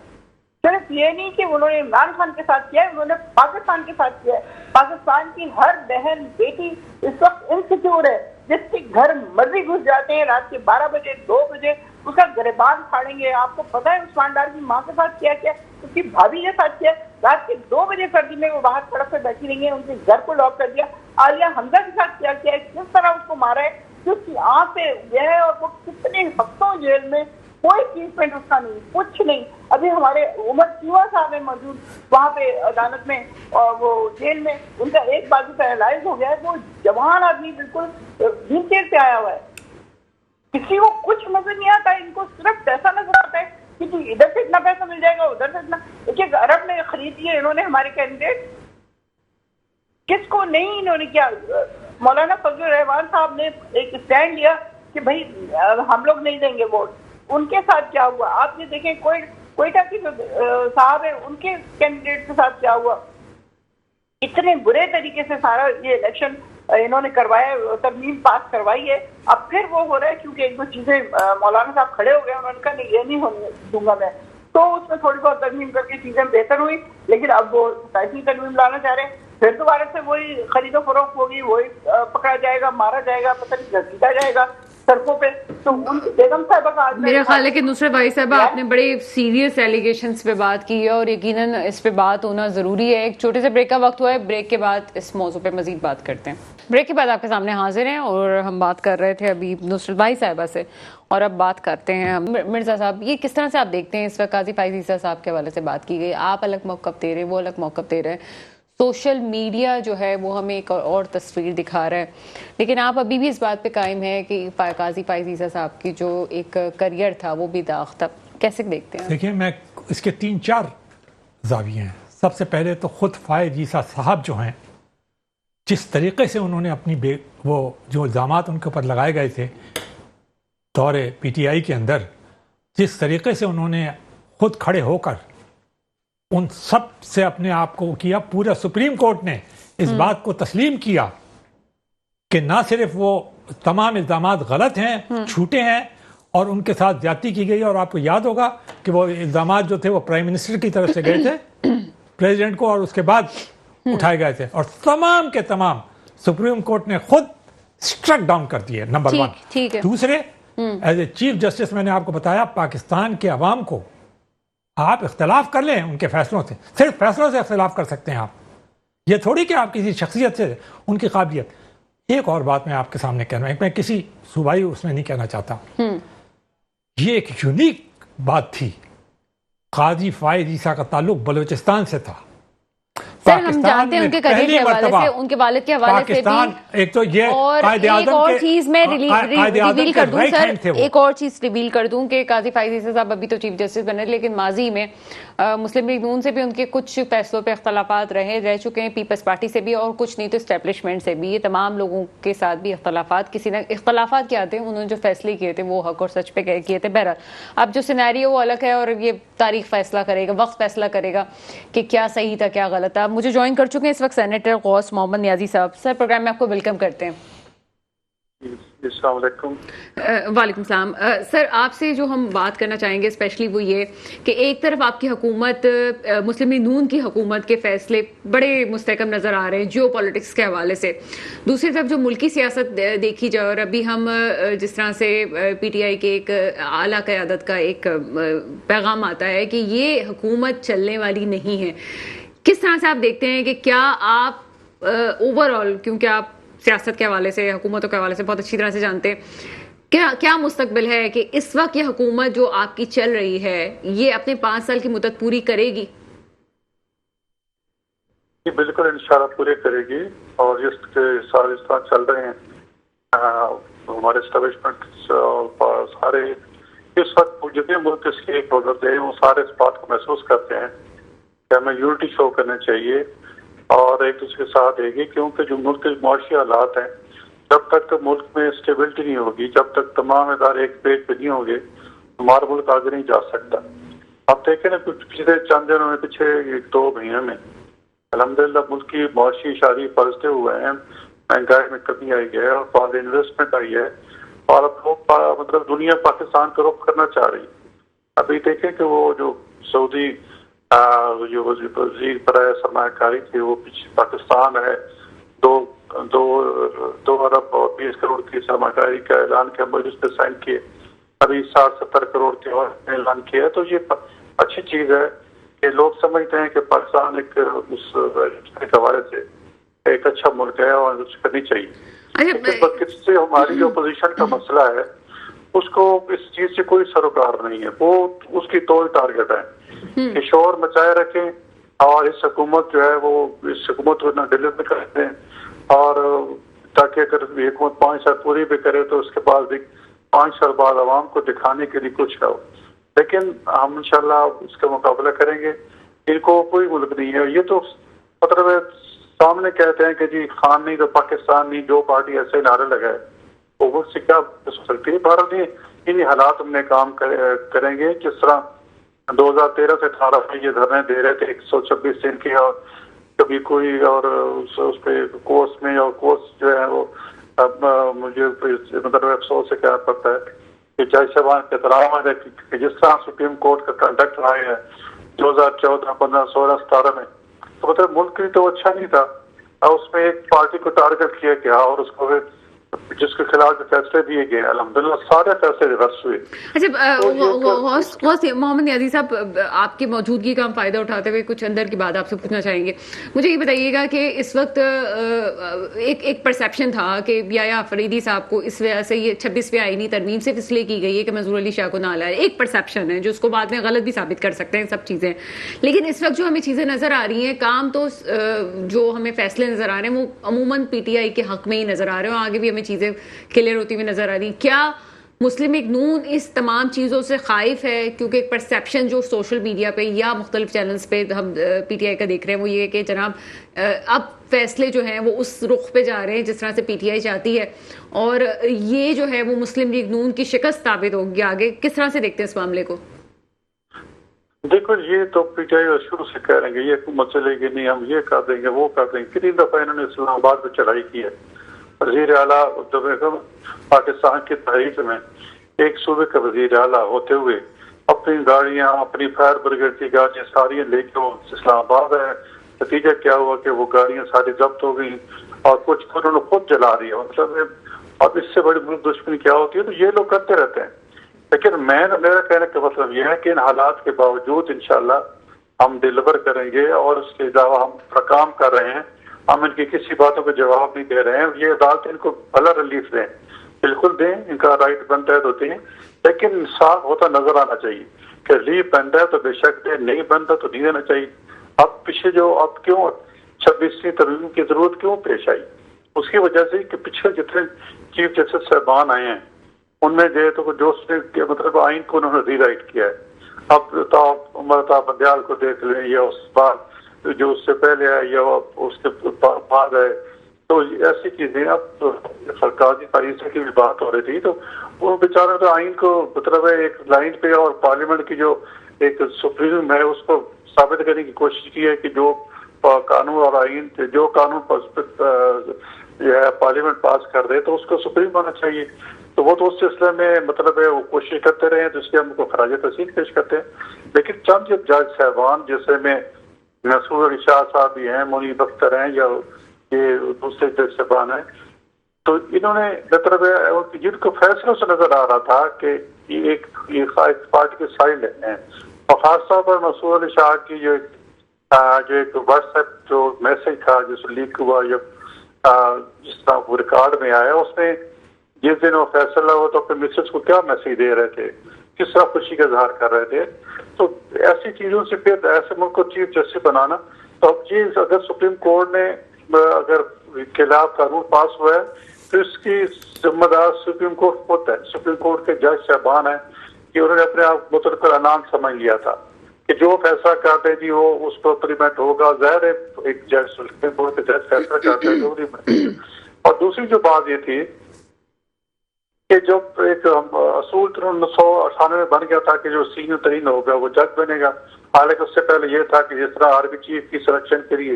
Speaker 3: صرف یہ نہیں کہ انہوں نے عمران خان کے ساتھ کیا ہے, انہوں نے پاکستان کے ساتھ کیا ہے. پاکستان کی ہر بہن بیٹی اس وقت انسیکیور ہے, جس کے گھر مرضی گھس جاتے ہیں رات کے 12 بجے 2 بجے, اس کا گریبان پھاڑیں گے. آپ کو پتا ہے عثمان ڈار کی ماں کے ساتھ کیا کیا, اس کی بھابھی کے ساتھ کیا, رات کے 2 بجے سردی میں وہ باہر سڑک پہ بیٹھی رہی ہیں, ان کے گھر کو لاک کر دیا. عالیہ حمزہ کے ساتھ کیا کیا ہے, کس طرح اس کو مارا ہے, جس کی آنکھ پہ یہ ہے, اور وہ کتنے ہفتوں جیل میں, کوئی ٹریٹمنٹ اس کا نہیں, کچھ نہیں. ابھی ہمارے عمر چیوا صاحب ہیں موجود وہاں پہ عدالت میں اور وہ جیل میں, ان کا ایک بازو پیرالائز ہو گیا ہے. وہ جوان آدمی بالکل ویل چیئر سے آیا ہوا ہے. کسی کو کچھ نظر نہیں آتا, ان کو صرف پیسہ نظر آتا ہے کہ جی ادھر سے اتنا پیسہ مل جائے گا, ادھر سے اتنا. ایک ارب میں خرید لیے انہوں نے ہمارے کینڈیڈیٹ, کس کو نہیں انہوں نے کیا. مولانا فضل الرحمان صاحب نے ایک اسٹینڈ لیا کہ بھائی ہم لوگ نہیں دیں گے ووٹ. ان کے ساتھ کیا ہوا آپ یہ دیکھیں, کوئٹہ کی جو صاحب ہیں ان کے کینڈیڈیٹ کے ساتھ کیا ہوا. اتنے برے طریقے سے سارا یہ الیکشن انہوں نے کروایا, ترمیم پاس کروائی ہے. اب پھر وہ ہو رہا ہے کیونکہ ایک دو چیزیں مولانا صاحب کھڑے ہو گئے, انہوں نے کہا نہیں یہ نہیں ہونے دوں گا میں, تو اس میں تھوڑی بہت ترمیم کر کے چیزیں بہتر ہوئی. لیکن اب وہ سیاسی ترمیم لانا چاہ رہے ہیں, پھر دوبارہ سے وہی خرید و فروخت ہوگی, وہی پکڑا جائے گا, مارا جائے گا, پتہ نہیں گھسیٹا جائے گا سڑکوں پہ. تو ان کی بیگم صاحبہ کا
Speaker 1: میرا خیال ہے کہ نصرت بھائی صاحبہ آپ نے بڑے سیریس ایلیگیشنز پہ بات کی ہے اور یقیناً اس پہ بات ہونا ضروری ہے. ایک چھوٹے سے بریک کا وقت ہوا ہے, بریک کے بعد اس موضوع پہ مزید بات کرتے ہیں. بریک کے بعد آپ کے سامنے حاضر ہیں اور ہم بات کر رہے تھے ابھی نصرت بھائی صاحبہ سے, اور اب بات کرتے ہیں مرزا صاحب. یہ کس طرح سے آپ دیکھتے ہیں اس وقت قاضی فائز عیسیٰ صاحب کے حوالے سے بات کی گئی, آپ الگ موقف دے رہے ہیں, وہ الگ موقف دے رہے ہیں, سوشل میڈیا جو ہے وہ ہمیں ایک اور تصویر دکھا رہا ہے, لیکن آپ ابھی بھی اس بات پہ قائم ہیں کہ قاضی فائز عیسیٰ صاحب کی جو ایک کریئر تھا وہ بھی داغ تھا. کیسے دیکھتے ہیں؟
Speaker 2: دیکھیں میں اس کے 3-4 زاویے ہیں. سب سے پہلے تو خود فائز عیسیٰ صاحب جو ہیں, جس طریقے سے انہوں نے اپنی وہ جو الزامات ان کے اوپر لگائے گئے تھے دور پی ٹی آئی کے اندر, جس طریقے سے انہوں نے خود کھڑے ہو کر ان سب سے اپنے آپ کو کیا, پورا سپریم کورٹ نے اس بات کو تسلیم کیا کہ نہ صرف وہ تمام الزامات غلط ہیں، جھوٹے ہیں اور ان کے ساتھ زیادتی کی گئی، اور آپ کو یاد ہوگا کہ وہ الزامات جو تھے وہ پرائم منسٹر کی طرف سے گئے تھے پریزیڈنٹ کو، اور اس کے بعد اٹھائے گئے تھے، اور تمام کے تمام سپریم کورٹ نے خود اسٹرک ڈاؤن کر دیے، نمبر 1۔ دوسرے، ایز اے چیف جسٹس میں نے آپ کو بتایا پاکستان کے عوام کو آپ اختلاف کر لیں ان کے فیصلوں سے، صرف فیصلوں سے اختلاف کر سکتے ہیں آپ، یہ تھوڑی کہ آپ کسی شخصیت سے ان کی قابلیت۔ ایک اور بات میں آپ کے سامنے کہہ رہا ہوں، میں کسی صوبائی اس میں نہیں کہنا چاہتا، یہ ایک یونیک بات تھی، قاضی فائز عیسیٰ کا تعلق بلوچستان سے تھا۔
Speaker 1: سر ہم جانتے ہیں ان کے قریب کے حوالے سے، ان کے والد کے حوالے سے بھی،
Speaker 2: ایک تو یہ
Speaker 1: اور ایک اور چیز میں ریویل کر دوں سر، ایک اور چیز ریویل کر دوں کہ قاضی فائز عیسیٰ صاحب ابھی تو چیف جسٹس بنے، لیکن ماضی میں مسلم لیگ نون سے بھی ان کے کچھ فیصلوں پہ اختلافات رہ چکے ہیں، پیپلز پارٹی سے بھی، اور کچھ نہیں تو اسٹیبلشمنٹ سے بھی، یہ تمام لوگوں کے ساتھ بھی اختلافات، کسی نہ اختلافات کیا تھے، انہوں نے جو فیصلے کیے تھے وہ حق اور سچ پہ کیے تھے۔ بہرحال اب جو سینیریو وہ الگ ہے، اور یہ تاریخ فیصلہ کرے گا، وقت فیصلہ کرے گا کہ کیا صحیح تھا کیا غلط تھا۔ مجھے جوائن کر چکے ہیں اس وقت سینیٹر غوث محمد نیازی صاحب۔ سر پروگرام میں آپ کو ویلکم کرتے ہیں۔
Speaker 4: السلام علیکم۔
Speaker 1: وعلیکم السلام۔ سر آپ سے جو ہم بات کرنا چاہیں گے اسپیشلی وہ یہ کہ ایک طرف آپ کی حکومت، مسلم لیگ نون کی حکومت کے فیصلے بڑے مستحکم نظر آ رہے ہیں جیو پالیٹکس کے حوالے سے، دوسری طرف جو ملکی سیاست دیکھی جائے، اور ابھی ہم جس طرح سے پی ٹی آئی کے ایک اعلیٰ قیادت کا ایک پیغام آتا ہے کہ یہ حکومت چلنے والی نہیں ہے، کس طرح سے آپ دیکھتے ہیں کہ کیا آپ اوور آل، کیونکہ آپ سیاست کے حوالے سے، حکومتوں کے حوالے سے بہت اچھی طرح سے جانتے ہیں، کیا مستقبل ہے کہ اس وقت یہ حکومت جو آپ کی چل رہی ہے یہ اپنے 5 سال کی مدت پوری کرے گی؟
Speaker 4: جی بالکل انشاءاللہ پورے کرے گی، اور جس سال اس طرح چل رہے ہیں ہمارے اسٹیبلشمنٹ سارے اس وقت جتنے ملک اس کے پروگرام تھے وہ سارے اس بات کو محسوس کرتے ہیں کہ ہمیں یونٹی شو کرنا چاہیے اور ایک دوسرے کے ساتھ رہے گی، کیونکہ جو ملک کے معاشی حالات ہیں، جب تک ملک میں اسٹیبلٹی نہیں ہوگی، جب تک تمام ادارے ایک پیج پہ نہیں ہوں گے، ہمارا ملک آگے نہیں جا سکتا۔ آپ دیکھیں نا پچھلے چند دنوں میں، پچھلے 2 مہینے میں الحمدللہ ملک کی معاشی اشاری پلٹے ہوئے ہیں، مہنگائی میں کمی آئی ہے اور فارغ انویسٹمنٹ آئی ہے، اور اب لوگ مطلب دنیا پاکستان کا رخ کرنا چاہ رہی ہے۔ ابھی دیکھیں کہ وہ جو سعودی جو وزیر برائے سرمایہ کاری تھی، وہ پاکستان ہے، 2 ارب اور 20 کروڑ کی سرمایہ کاری کا اعلان کیا، مجلس پہ سائن کیے، ابھی 60-70 کروڑ کے اور اعلان کیا، تو یہ اچھی چیز ہے کہ لوگ سمجھتے ہیں کہ پاکستان ایک اس حوالے سے ایک اچھا ملک ہے اور اس کرنی چاہیے۔ کس سے ہماری جو اپوزیشن کا مسئلہ ہے اس کو اس چیز سے کوئی سروکار نہیں ہے، وہ اس کی تو ٹارگٹ ہے کہ شور مچائے رکھیں، اور اس حکومت جو ہے وہ اس حکومت کو نہ ڈیلیور کرتے ہیں، اور تاکہ اگر یہ حکومت 5 سال پوری بھی کرے تو اس کے بعد بھی 5 سال بعد عوام کو دکھانے کے لیے کچھ نہ ہو۔ لیکن ہم انشاءاللہ اس کا مقابلہ کریں گے، ان کو کوئی ملک نہیں ہے، یہ تو مطلب سامنے کہتے ہیں کہ جی خان نہیں تو پاکستان نہیں، جو پارٹی ایسے نعرے لگائے وہ سے کیا سکتی ہے۔ بھارت انہیں حالات میں کام کریں گے، جس طرح 2013 سے 18 میں یہ دھرنے دے رہے تھے 126 دن کے، اور کبھی کوئی اور اس پہ کورس میں، اور کورس جو ہے وہ مجھے مطلب افسوس سے کہنا پڑتا ہے کہ جج صاحبان کے احترام ہے کہ جس طرح سپریم کورٹ کا کنڈکٹ رہا ہے 2014، 15، 16، 17 میں، تو مطلب ملک بھی تو اچھا نہیں تھا، اور اس میں ایک پارٹی کو ٹارگٹ کیا گیا، اور اس کو جس کے خلاف فیصلے دیے گئے الحمدللہ سارے فیصلے ریورس ہوئے۔
Speaker 1: اچھا محمد نیازی صاحب، آپ کی موجودگی کا ہم فائدہ اٹھاتے ہوئے کچھ اندر کی بات آپ سے پوچھنا چاہیں گے۔ مجھے یہ بتائیے گا کہ اس وقت ایک پرسیپشن تھا کہ یحییٰ آفریدی صاحب کو اس وجہ سے یہ 26ویں آئینی ترمیم صرف اس لیے کی گئی ہے کہ منظور علی شاہ کو نہ لائے، ایک پرسیپشن ہے جو اس کو بعد میں غلط بھی ثابت کر سکتے ہیں سب چیزیں، لیکن اس وقت جو ہمیں چیزیں نظر آ رہی ہیں، کام تو جو ہمیں فیصلے نظر آ رہے ہیں وہ عموماً پی ٹی آئی کے حق میں ہی نظر آ رہے ہیں، اور آگے بھی ہمیں چیزیں کلیئر ہوتی ہوئی نظر آ رہی ہیں۔ کیا مسلم لیگ نون اس تمام چیزوں سے خائف ہے؟ کیونکہ ایک پرسیپشن جو سوشل میڈیا پہ یا مختلف چینلز پہ ہم پی ٹی آئی کا دیکھ رہے ہیں وہ یہ ہے کہ جناب اب فیصلے جو ہیں وہ اس رخ پہ جا رہے ہیں جس طرح سے پی ٹی آئی چاہتی ہے، اور یہ جو ہے وہ مسلم لیگ نون کی شکست ثابت ہوگی آگے۔ کس طرح سے دیکھتے ہیں اس معاملے کو؟
Speaker 4: دیکھو یہ تو پی ٹی آئی شروع سے کہہ رہے ہیں کہ یہ حکومت چلے گی نہیں، ہم یہ کر دیں گے وہ کر دیں گے، کتنی دفعہ انہوں نے اسلام آباد پہ چڑھائی کی ہے، وزیر اعلیٰ پاکستان کی تاریخ میں ایک صوبے کا وزیر اعلیٰ ہوتے ہوئے اپنی گاڑیاں، اپنی فائر بریگیڈ کی گاڑیاں ساری لے کے وہ اسلام آباد ہے. نتیجہ کیا ہوا کہ وہ گاڑیاں ساری ضبط ہو گئی اور کچھ انہوں نے خود جلا رہی ہے. مطلب اب اس سے بڑی ملک دشمنی کیا ہوتی ہے؟ تو یہ لوگ کرتے رہتے ہیں. لیکن میرا کہنے کا مطلب یہ ہے کہ ان حالات کے باوجود انشاءاللہ ہم ڈیلیور کریں گے، اور اس کے علاوہ ہم کام کر رہے ہیں. ہم ان کی کسی باتوں کا جواب نہیں دے رہے ہیں. یہ عدالت ان کو بھلا ریلیف دیں، بالکل دیں، ان کا رائٹ بنتا ہے تو دیں، لیکن انصاف ہوتا نظر آنا چاہیے کہ ریلیف بنتا ہے تو بے شک دیں، نہیں بنتا تو نہیں دینا چاہیے. اب پیچھے جو اب کیوں 26ویں ترمیم کی ضرورت کیوں پیش آئی؟ اس کی وجہ سے کہ پچھلے جتنے چیف جسٹس صاحبان آئے ہیں ان میں جو مطلب آئین کو انہوں نے ری رائٹ کیا ہے. اب تو عمر بندیال کو دیکھ لیں، یا اس بات جو اس سے پہلے آئے یا اس کے بعد آئے، تو ایسی چیزیں. اب سرکاری فائدے کی بھی بات ہو رہی تھی تو وہ بیچارے تو آئین کو مطلب ایک لائن پہ، اور پارلیمنٹ کی جو ایک سپریم ہے اس کو ثابت کرنے کی کوشش کی ہے کہ جو قانون اور آئین جو قانون پارلیمنٹ پاس کر دے تو اس کو سپریم ہونا چاہیے. تو وہ تو اس سلسلے میں مطلب ہے وہ کوشش کرتے رہے ہیں، جس کے ہم کو خراج تحسین پیش کرتے ہیں. لیکن چند جب جج صاحبان جیسے میں مسعود علی شاہ صاحب بھی ہیں، منیب اختر ہیں، یا یہ دوسرے جج صاحبان ہیں، تو انہوں نے مطلب جن کو فیصلوں سے نظر آ رہا تھا کہ یہ ایک پارٹی کے سائڈ ہیں، اور خاص طور پر مسعود علی شاہ کی جو ایک واٹس ایپ جو میسج تھا جس لیک ہوا، جس طرح وہ ریکارڈ میں آیا، اس میں جس دن وہ فیصلہ ہوا تو اپنے مسز کو کیا میسج دے رہے تھے، کس طرح خوشی کا اظہار کر رہے تھے. تو ایسی چیزوں سے پھر ایسے ملک کو چیف جسٹس بنانا، تو اب چیز اگر سپریم کورٹ نے اگر خلاف قانون پاس ہوا ہے تو اس کی ذمہ دار سپریم کورٹ خود ہے. سپریم کورٹ کے جج صاحبان ہیں کہ انہوں نے اپنے آپ مطلق عنان سمجھ لیا تھا کہ جو فیصلہ کرتے جی وہ اس پر امپلیمنٹ ہوگا. ظاہر ہے ایک جج سپریم کورٹ کے جج فیصلہ کرتے ہیں. اور دوسری جو بات یہ تھی کہ جب ایک اصول 1998 میں بن گیا تھا کہ جو سینئر ترین ہوگا وہ جج بنے گا، حالانکہ اس سے پہلے یہ تھا کہ جس طرح آرمی چیف کی سلیکشن کے لیے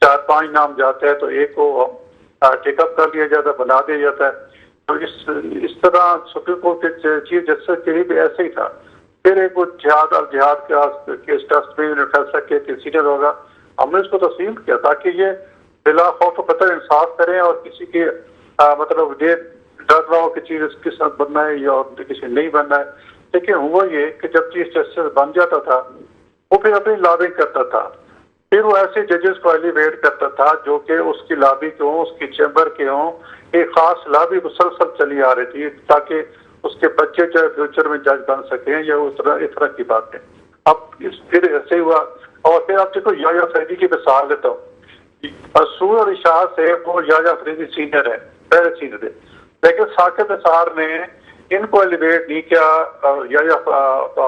Speaker 4: 4-5 نام جاتے ہیں تو ایک کو ٹیک اپ کر لیا جاتا ہے، بنا دیا جاتا ہے. تو اس طرح سپریم کورٹ کے چیف جسٹس کے لیے بھی ایسے ہی تھا. پھر ایک وہ الجہاد کا کیس ٹرسٹ میں فیصلہ کیا کہ سینئر ہوگا. ہم نے اس کو تسلیم کیا تاکہ یہ بلا خوف و خطر انصاف کریں اور کسی کے مطلب یہ ڈر رہا ہو کہ چیز کس طرح بننا ہے یا کسی نہیں بننا ہے. لیکن ہوا یہ کہ جب چیف جسٹس بن جاتا تھا وہ پھر اپنی لابنگ کرتا تھا، پھر وہ ایسے ججز کو ایلیویٹ کرتا تھا جو کہ اس کی لابی کے ہوں، اس کی چیمبر کے ہوں. ایک خاص لابی مسلسل چلی آ رہی تھی تاکہ اس کے بچے چاہے فیوچر میں جج بن سکیں یا اس طرح کی باتیں. اب پھر ایسے ہوا. اور پھر آپ دیکھو یحییٰ فریدی کی مثال لیتا ہوں. مسعود علی شاہ سے وہ یحییٰ فریدی سینئر ہے، پہلے سینئر ہے، لیکن ثاقب نثار نے ان کو ایلیویٹ نہیں کیا یحییٰ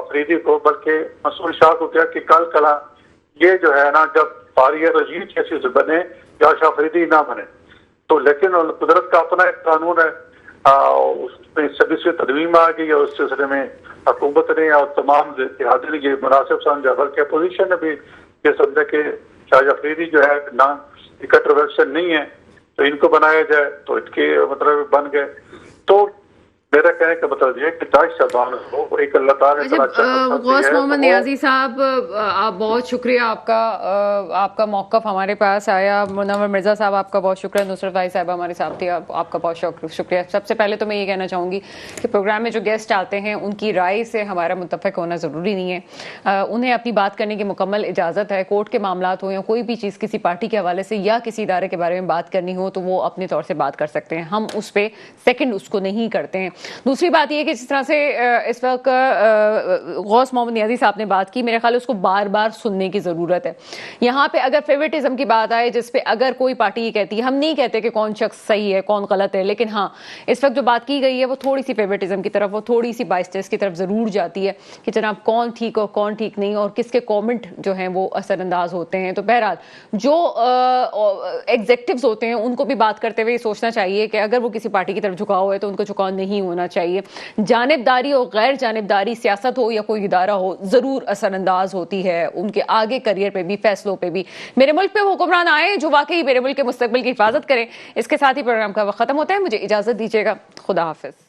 Speaker 4: فریدی کو، بلکہ مسعود شاہ کو کیا کہ کل کلا یہ جو ہے نا جب باری رجیت کیسی سے بنے یحییٰ فریدی نہ بنے. تو لیکن قدرت کا اپنا ایک قانون ہے، اس میں 26ویں ترمیم آ گئی اور اس سلسلے میں حکومت نے اور تمام اتحادی نے یہ مناسب سمجھا، بلکہ اپوزیشن نے بھی یہ سمجھا کہ یحییٰ فریدی جو ہے کنٹروورشل نہیں ہے تو ان کو بنایا جائے، تو ان کے مطلب بن گئے. تو میرا کہنے کا مطلب یہ کہ جج صاحبان کو ایک اللہ تعالیٰ نے
Speaker 1: غوث محمد نیازی صاحب، آپ بہت شکریہ، آپ کا موقف ہمارے پاس آیا. منور مرزا صاحب آپ کا بہت شکریہ. نصرت بھائی صاحب ہمارے ساتھ تھی، آپ کا بہت شکریہ. سب سے پہلے تو میں یہ کہنا چاہوں گی کہ پروگرام میں جو گیسٹ آتے ہیں ان کی رائے سے ہمارا متفق ہونا ضروری نہیں ہے. انہیں اپنی بات کرنے کی مکمل اجازت ہے. کورٹ کے معاملات ہوں یا کوئی بھی چیز کسی پارٹی کے حوالے سے یا کسی ادارے کے بارے میں بات کرنی ہو تو وہ اپنے طور سے بات کر سکتے ہیں. ہم اس پہ سیکنڈ اس کو نہیں کرتے ہیں. دوسری بات یہ کہ جس طرح سے اس وقت غوث محمد نیازی صاحب نے بات کی، میرے خیال اس کو بار بار سننے کی ضرورت ہے. یہاں پہ اگر فیورٹزم کی بات آئے جس پہ اگر کوئی پارٹی یہ کہتی ہے، ہم نہیں کہتے کہ کون شخص صحیح ہے کون غلط ہے، لیکن ہاں اس وقت جو بات کی گئی ہے وہ تھوڑی سی فیورٹزم کی طرف، وہ تھوڑی سی بائسٹس کی طرف ضرور جاتی ہے کہ جناب کون ٹھیک اور کون ٹھیک نہیں، اور کس کے کامنٹ جو ہیں وہ اثر انداز ہوتے ہیں. تو بہرحال جو ایگزیکٹوز ہوتے ہیں ان کو بھی بات کرتے ہوئے یہ سوچنا چاہیے کہ اگر وہ کسی پارٹی کی طرف جھکاؤ ہے تو ان کو جھکاؤ نہیں ہونا ہونا چاہیے. جانبداری اور غیر جانبداری، سیاست ہو یا کوئی ادارہ ہو، ضرور اثر انداز ہوتی ہے ان کے آگے کریئر پہ بھی، فیصلوں پہ بھی. میرے ملک پہ وہ حکمران آئے جو واقعی میرے ملک کے مستقبل کی حفاظت کریں. اس کے ساتھ ہی پروگرام کا وقت ختم ہوتا ہے. مجھے اجازت دیجیے گا. خدا حافظ.